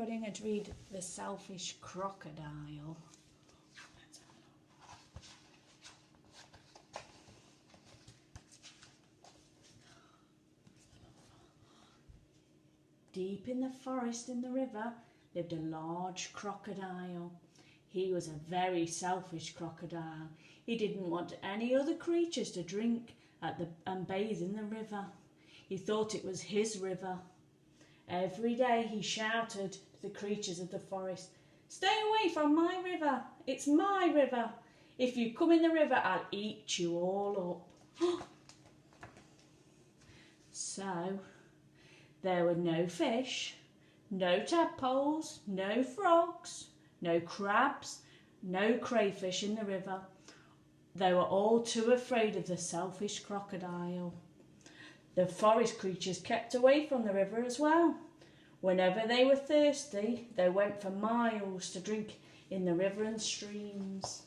everybody, I'm going to read The Selfish Crocodile. Deep in the forest in the river lived a large crocodile. He was a very selfish crocodile. He didn't want any other creatures to drink and bathe in the river. He thought it was his river. Every day he shouted to the creatures of the forest, "Stay away from my river. It's my river. If you come in the river, I'll eat you all up." So there were no fish, no tadpoles, no frogs, no crabs, no crayfish in the river. They were all too afraid of the selfish crocodile. The forest creatures kept away from the river as well. Whenever they were thirsty, they went for miles to drink in the river and streams.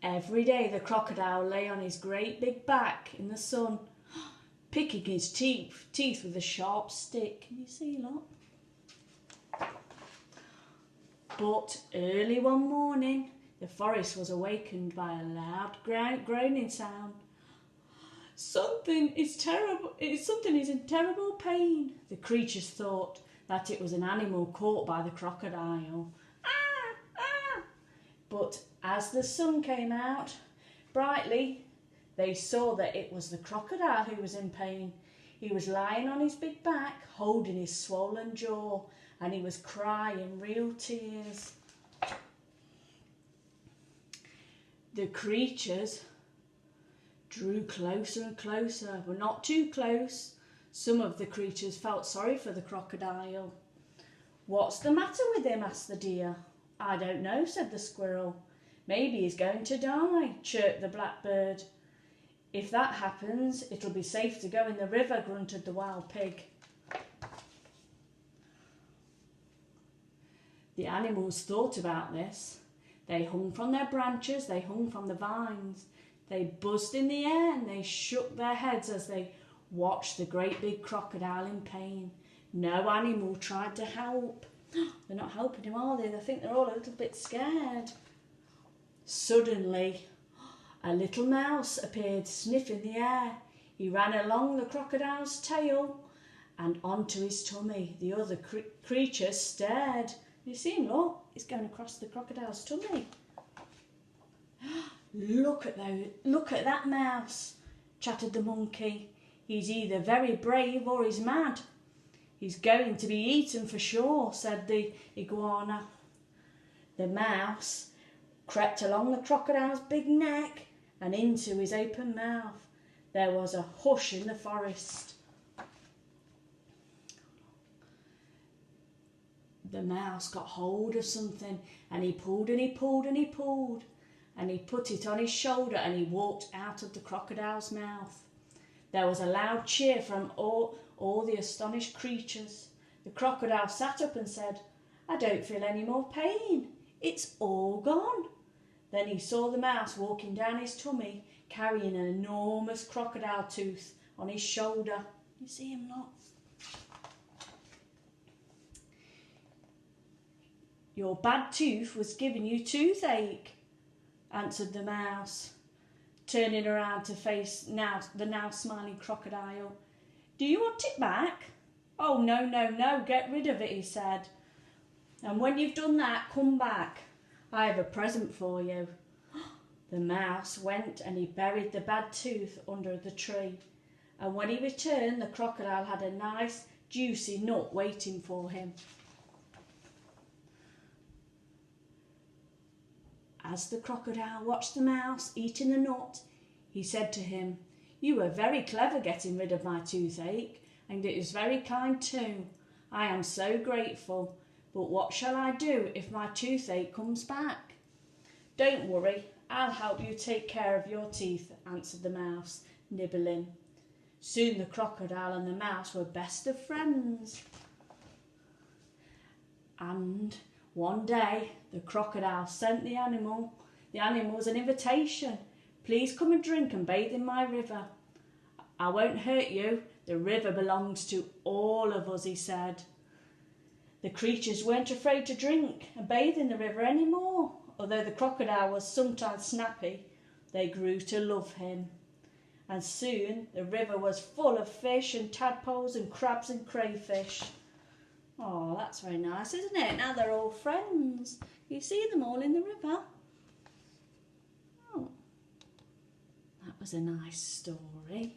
Every day the crocodile lay on his great big back in the sun, picking his teeth with a sharp stick. Can you see, look? But early one morning, the forest was awakened by a loud groaning sound. Something is in terrible pain. The creatures thought that it was an animal caught by the crocodile. Ah, ah! But as the sun came out brightly, they saw that it was the crocodile who was in pain. He was lying on his big back, holding his swollen jaw, and he was crying real tears. The creatures drew closer and closer, but not too close. Some of the creatures felt sorry for the crocodile. "What's the matter with him?" asked the deer. "I don't know," said the squirrel. "Maybe he's going to die," chirped the blackbird. "If that happens, it'll be safe to go in the river," grunted the wild pig. The animals thought about this. They hung from their branches, they hung from the vines. They buzzed in the air and they shook their heads as they watched the great big crocodile in pain. No animal tried to help. They're not helping him, are they? I think they're all a little bit scared. Suddenly, a little mouse appeared, sniffing the air. He ran along the crocodile's tail and onto his tummy. The other creatures stared. You see him, look? He's going across the crocodile's tummy. Look at that mouse," chattered the monkey. "He's either very brave or he's mad." "He's going to be eaten for sure," said the iguana. The mouse crept along the crocodile's big neck and into his open mouth. There was a hush in the forest. The mouse got hold of something and he pulled and he pulled and he pulled. And he put it on his shoulder and he walked out of the crocodile's mouth. There was a loud cheer from all the astonished creatures. The crocodile sat up and said, "I don't feel any more pain. It's all gone." Then he saw the mouse walking down his tummy, carrying an enormous crocodile tooth on his shoulder. You see him, look? "Your bad tooth was giving you toothache," answered the mouse, turning around to face the now smiling crocodile. "Do you want it back?" "Oh, no, no, no, get rid of it," he said. "And when you've done that, come back. I have a present for you." The mouse went and he buried the bad tooth under the tree. And when he returned, the crocodile had a nice, juicy nut waiting for him. As the crocodile watched the mouse eating the nut, he said to him, "You were very clever getting rid of my toothache, and it was very kind too. I am so grateful, but what shall I do if my toothache comes back?" "Don't worry, I'll help you take care of your teeth," answered the mouse, nibbling. Soon the crocodile and the mouse were best of friends. And one day, the crocodile sent the animals an invitation. "Please come and drink and bathe in my river. I won't hurt you. The river belongs to all of us, he said. The creatures weren't afraid to drink and bathe in the river any more. Although the crocodile was sometimes snappy, they grew to love him. And soon the river was full of fish and tadpoles and crabs and crayfish. Oh, that's very nice, isn't it? Now they're all friends. You see them all in the river. Oh, that was a nice story.